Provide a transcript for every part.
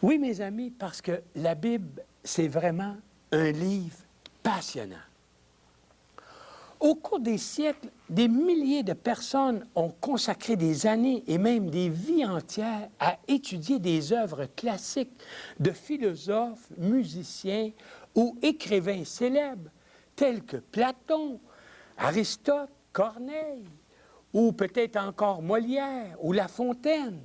Oui, mes amis, parce que la Bible, c'est vraiment un livre passionnant. Au cours des siècles, des milliers de personnes ont consacré des années et même des vies entières à étudier des œuvres classiques de philosophes, musiciens ou écrivains célèbres tels que Platon, Aristote, Corneille, ou peut-être encore Molière ou La Fontaine.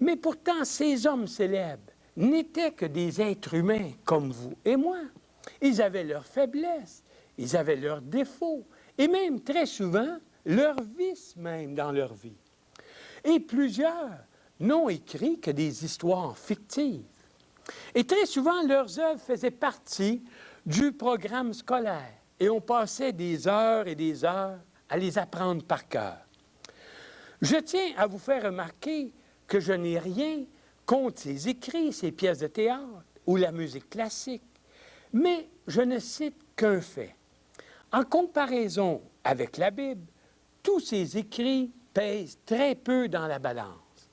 Mais pourtant, ces hommes célèbres n'étaient que des êtres humains comme vous et moi. Ils avaient leurs faiblesses, ils avaient leurs défauts, et même très souvent, leurs vices même dans leur vie. Et plusieurs n'ont écrit que des histoires fictives. Et très souvent, leurs œuvres faisaient partie du programme scolaire, et on passait des heures et des heures à les apprendre par cœur. Je tiens à vous faire remarquer que je n'ai rien contre ces écrits, ces pièces de théâtre ou la musique classique, mais je ne cite qu'un fait. En comparaison avec la Bible, tous ces écrits pèsent très peu dans la balance.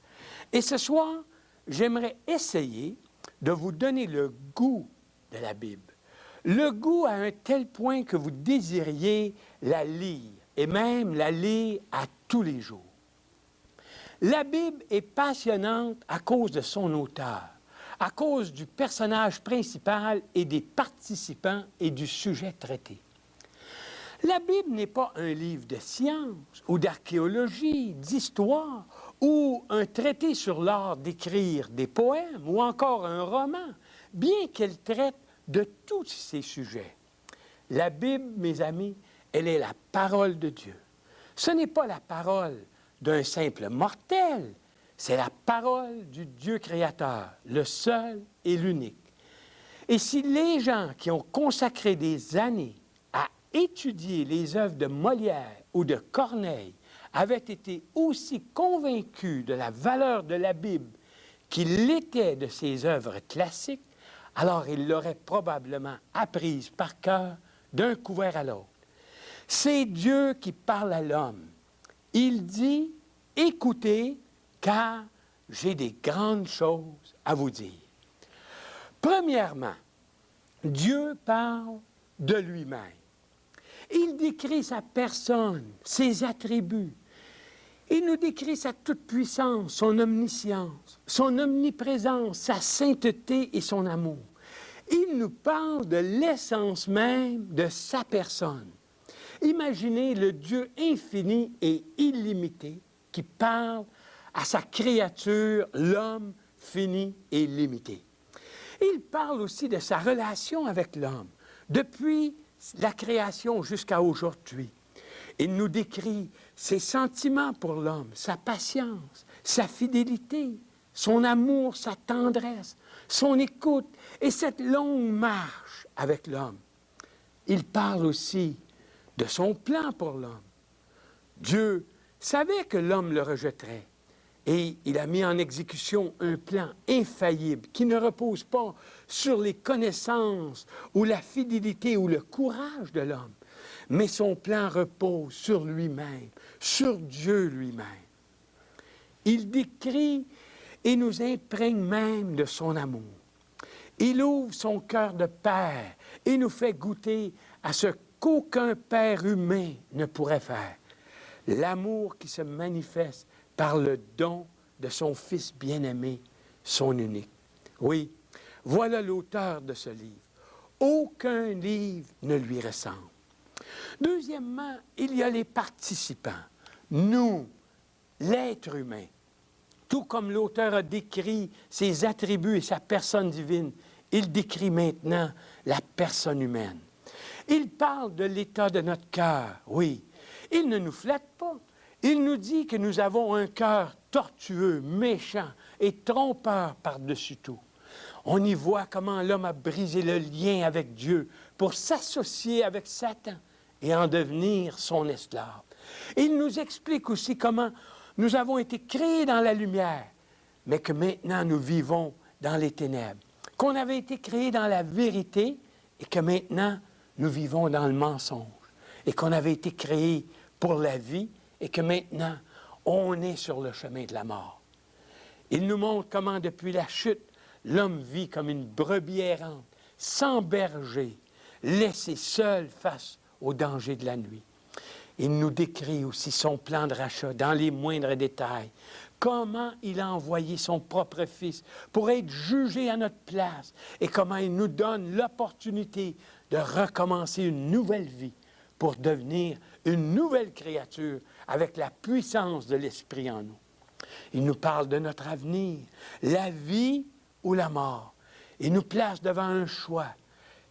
Et ce soir, j'aimerais essayer de vous donner le goût de la Bible. Le goût à un tel point que vous désiriez la lire, et même la lire à tous les jours. La Bible est passionnante à cause de son auteur, à cause du personnage principal et des participants et du sujet traité. La Bible n'est pas un livre de science ou d'archéologie, d'histoire ou un traité sur l'art d'écrire des poèmes ou encore un roman, bien qu'elle traite de tous ces sujets. La Bible, mes amis, elle est la parole de Dieu. Ce n'est pas la parole d'un simple mortel, c'est la parole du Dieu créateur, le seul et l'unique. Et si les gens qui ont consacré des années à étudier les œuvres de Molière ou de Corneille avaient été aussi convaincus de la valeur de la Bible qu'ils l'étaient de ses œuvres classiques, alors ils l'auraient probablement apprise par cœur d'un couvert à l'autre. C'est Dieu qui parle à l'homme. Il dit, « Écoutez, car j'ai des grandes choses à vous dire. » Premièrement, Dieu parle de lui-même. Il décrit sa personne, ses attributs. Il nous décrit sa toute-puissance, son omniscience, son omniprésence, sa sainteté et son amour. Il nous parle de l'essence même de sa personne. Imaginez le Dieu infini et illimité qui parle à sa créature, l'homme fini et limité. Il parle aussi de sa relation avec l'homme, depuis la création jusqu'à aujourd'hui. Il nous décrit ses sentiments pour l'homme, sa patience, sa fidélité, son amour, sa tendresse, son écoute et cette longue marche avec l'homme. Il parle aussi de son plan pour l'homme. Dieu savait que l'homme le rejetterait et il a mis en exécution un plan infaillible qui ne repose pas sur les connaissances ou la fidélité ou le courage de l'homme, mais son plan repose sur lui-même, sur Dieu lui-même. Il décrit et nous imprègne même de son amour. Il ouvre son cœur de père et nous fait goûter à ce qu'aucun père humain ne pourrait faire. L'amour qui se manifeste par le don de son Fils bien-aimé, son unique. Oui, voilà l'auteur de ce livre. Aucun livre ne lui ressemble. Deuxièmement, il y a les participants. Nous, l'être humain. Tout comme l'auteur a décrit ses attributs et sa personne divine, il décrit maintenant la personne humaine. Il parle de l'état de notre cœur, oui. Il ne nous flatte pas. Il nous dit que nous avons un cœur tortueux, méchant et trompeur par-dessus tout. On y voit comment l'homme a brisé le lien avec Dieu pour s'associer avec Satan et en devenir son esclave. Il nous explique aussi comment nous avons été créés dans la lumière, mais que maintenant nous vivons dans les ténèbres. Qu'on avait été créés dans la vérité et que maintenant nous vivons dans le mensonge. Et qu'on avait été créés pour la vie et que maintenant on est sur le chemin de la mort. Il nous montre comment depuis la chute, l'homme vit comme une brebis errante, sans berger, laissé seul face aux dangers de la nuit. Il nous décrit aussi son plan de rachat dans les moindres détails. Comment il a envoyé son propre Fils pour être jugé à notre place et comment il nous donne l'opportunité de recommencer une nouvelle vie pour devenir une nouvelle créature avec la puissance de l'Esprit en nous. Il nous parle de notre avenir, la vie ou la mort. Il nous place devant un choix,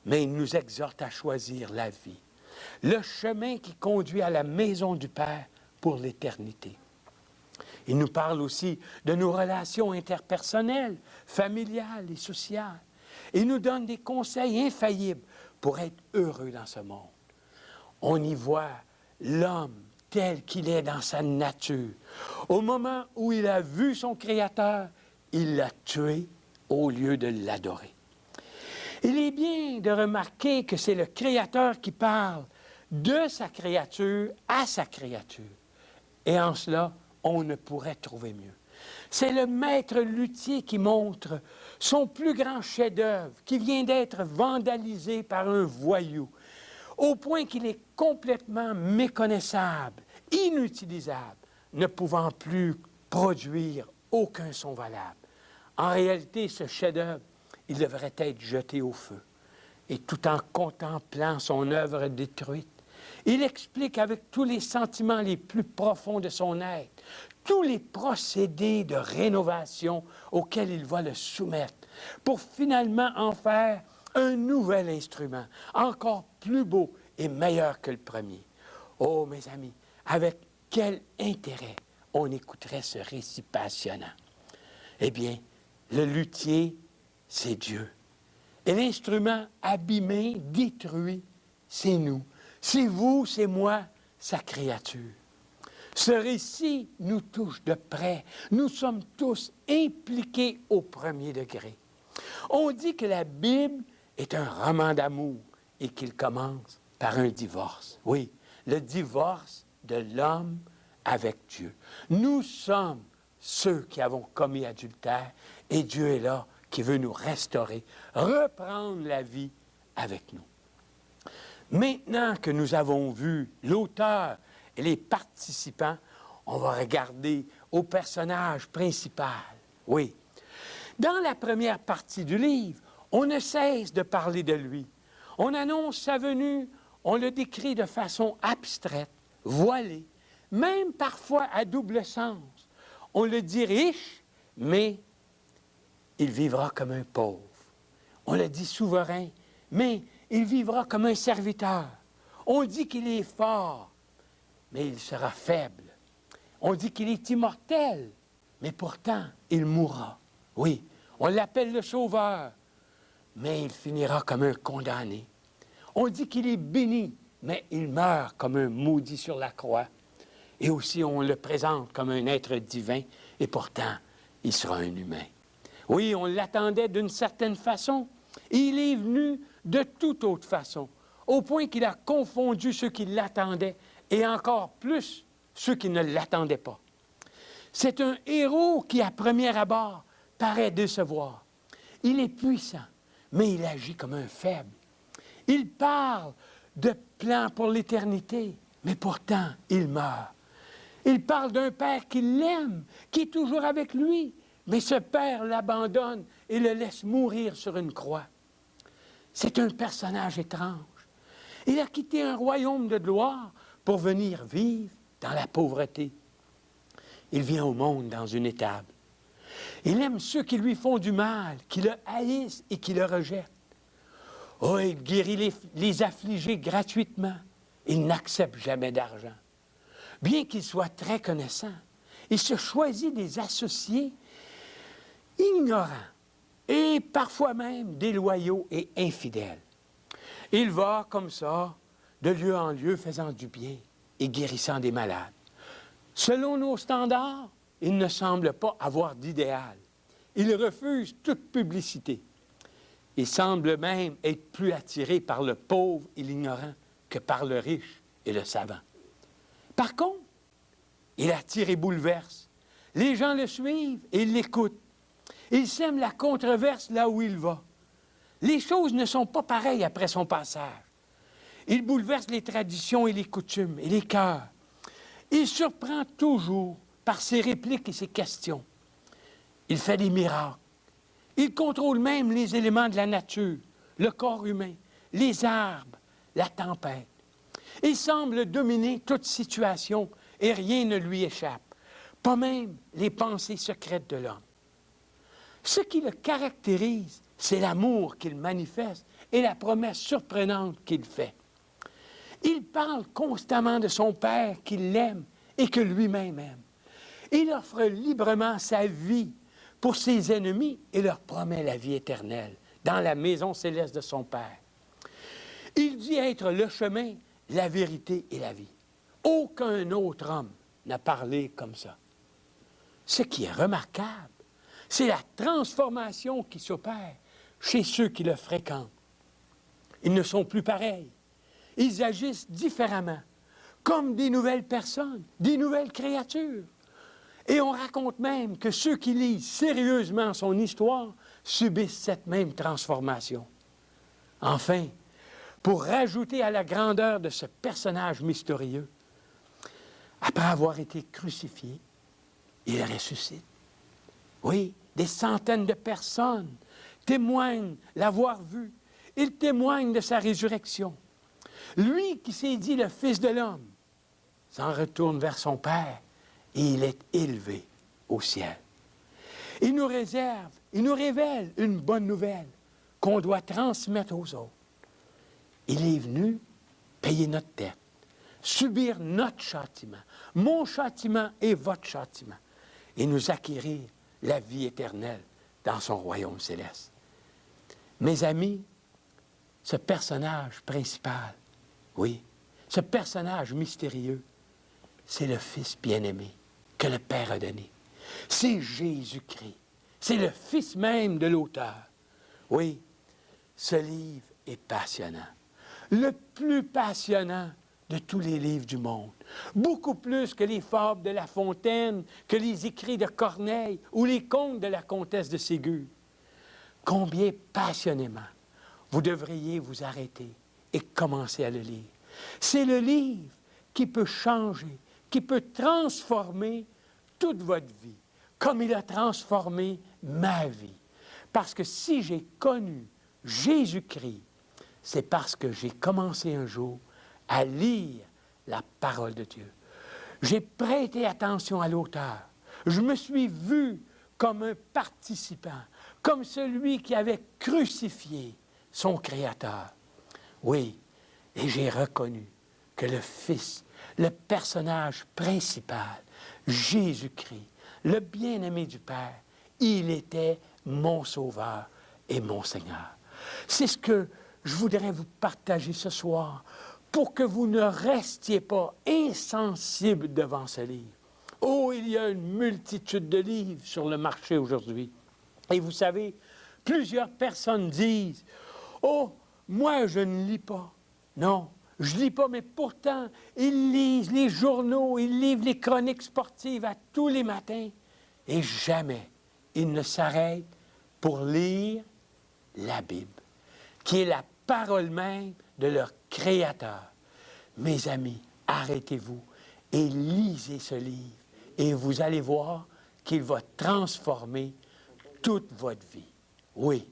mais il nous exhorte à choisir la vie. Le chemin qui conduit à la maison du Père pour l'éternité. Il nous parle aussi de nos relations interpersonnelles, familiales et sociales. Il nous donne des conseils infaillibles pour être heureux dans ce monde. On y voit l'homme tel qu'il est dans sa nature. Au moment où il a vu son Créateur, il l'a tué au lieu de l'adorer. Il est bien de remarquer que c'est le Créateur qui parle de sa créature à sa créature. Et en cela, on ne pourrait trouver mieux. C'est le maître luthier qui montre son plus grand chef-d'œuvre qui vient d'être vandalisé par un voyou, au point qu'il est complètement méconnaissable, inutilisable, ne pouvant plus produire aucun son valable. En réalité, ce chef-d'œuvre, il devrait être jeté au feu. Et tout en contemplant son œuvre détruite, il explique avec tous les sentiments les plus profonds de son être, tous les procédés de rénovation auxquels il va le soumettre, pour finalement en faire un nouvel instrument, encore plus beau et meilleur que le premier. Oh, mes amis, avec quel intérêt on écouterait ce récit passionnant? Eh bien, le luthier, c'est Dieu. Et l'instrument abîmé, détruit, c'est nous. C'est vous, c'est moi, sa créature. Ce récit nous touche de près. Nous sommes tous impliqués au premier degré. On dit que la Bible est un roman d'amour et qu'il commence par un divorce. Oui, le divorce de l'homme avec Dieu. Nous sommes ceux qui avons commis adultère et Dieu est là qui veut nous restaurer, reprendre la vie avec nous. Maintenant que nous avons vu l'auteur et les participants, on va regarder au personnage principal. Oui. Dans la première partie du livre, on ne cesse de parler de lui. On annonce sa venue, on le décrit de façon abstraite, voilée, même parfois à double sens. On le dit riche, mais il vivra comme un pauvre. On le dit souverain, mais il vivra comme un serviteur. On dit qu'il est fort, mais il sera faible. On dit qu'il est immortel, mais pourtant, il mourra. Oui, on l'appelle le Sauveur, mais il finira comme un condamné. On dit qu'il est béni, mais il meurt comme un maudit sur la croix. Et aussi, on le présente comme un être divin, et pourtant, il sera un humain. Oui, on l'attendait d'une certaine façon, et il est venu de toute autre façon, au point qu'il a confondu ceux qui l'attendaient, et encore plus ceux qui ne l'attendaient pas. C'est un héros qui, à premier abord, paraît décevoir. Il est puissant, mais il agit comme un faible. Il parle de plans pour l'éternité, mais pourtant, il meurt. Il parle d'un père qui l'aime, qui est toujours avec lui, mais ce père l'abandonne et le laisse mourir sur une croix. C'est un personnage étrange. Il a quitté un royaume de gloire pour venir vivre dans la pauvreté. Il vient au monde dans une étable. Il aime ceux qui lui font du mal, qui le haïssent et qui le rejettent. Oh, il guérit les affligés gratuitement. Il n'accepte jamais d'argent. Bien qu'il soit très connaissant, il se choisit des associés ignorants et parfois même déloyaux et infidèles. Il va comme ça, de lieu en lieu, faisant du bien et guérissant des malades. Selon nos standards, il ne semble pas avoir d'idéal. Il refuse toute publicité. Il semble même être plus attiré par le pauvre et l'ignorant que par le riche et le savant. Par contre, il attire et bouleverse. Les gens le suivent et l'écoutent. Il sème la controverse là où il va. Les choses ne sont pas pareilles après son passage. Il bouleverse les traditions et les coutumes et les cœurs. Il surprend toujours par ses répliques et ses questions. Il fait des miracles. Il contrôle même les éléments de la nature, le corps humain, les arbres, la tempête. Il semble dominer toute situation et rien ne lui échappe, pas même les pensées secrètes de l'homme. Ce qui le caractérise, c'est l'amour qu'il manifeste et la promesse surprenante qu'il fait. Il parle constamment de son Père qu'il l'aime et que lui-même aime. Il offre librement sa vie pour ses ennemis et leur promet la vie éternelle dans la maison céleste de son Père. Il dit être le chemin, la vérité et la vie. Aucun autre homme n'a parlé comme ça. Ce qui est remarquable, c'est la transformation qui s'opère chez ceux qui le fréquentent. Ils ne sont plus pareils. Ils agissent différemment, comme des nouvelles personnes, des nouvelles créatures. Et on raconte même que ceux qui lisent sérieusement son histoire subissent cette même transformation. Enfin, pour rajouter à la grandeur de ce personnage mystérieux, après avoir été crucifié, il ressuscite. Oui, des centaines de personnes témoignent l'avoir vu. Ils témoignent de sa résurrection. Lui qui s'est dit le Fils de l'homme s'en retourne vers son Père et il est élevé au ciel. Il nous réserve, il nous révèle une bonne nouvelle qu'on doit transmettre aux autres. Il est venu payer notre dette, subir notre châtiment, mon châtiment et votre châtiment, et nous acquérir la vie éternelle dans son royaume céleste. Mes amis, ce personnage principal, oui, ce personnage mystérieux, c'est le Fils bien-aimé que le Père a donné. C'est Jésus-Christ. C'est le Fils même de l'auteur. Oui, ce livre est passionnant. Le plus passionnant de tous les livres du monde. Beaucoup plus que les fables de La Fontaine, que les écrits de Corneille ou les contes de la comtesse de Ségur. Combien passionnément vous devriez vous arrêter et commencer à le lire. C'est le livre qui peut changer, qui peut transformer toute votre vie, comme il a transformé ma vie. Parce que si j'ai connu Jésus-Christ, c'est parce que j'ai commencé un jour à lire la parole de Dieu. J'ai prêté attention à l'auteur. Je me suis vu comme un participant, comme celui qui avait crucifié son Créateur. Oui, et j'ai reconnu que le Fils, le personnage principal, Jésus-Christ, le bien-aimé du Père, il était mon Sauveur et mon Seigneur. C'est ce que je voudrais vous partager ce soir pour que vous ne restiez pas insensibles devant ce livre. Oh, il y a une multitude de livres sur le marché aujourd'hui. Et vous savez, plusieurs personnes disent « Oh, moi, je ne lis pas. » Non, je ne lis pas, mais pourtant, ils lisent les journaux, ils lisent les chroniques sportives à tous les matins. Et jamais ils ne s'arrêtent pour lire la Bible, qui est la parole même de leur Créateur. Mes amis, arrêtez-vous et lisez ce livre et vous allez voir qu'il va transformer toute votre vie. Oui,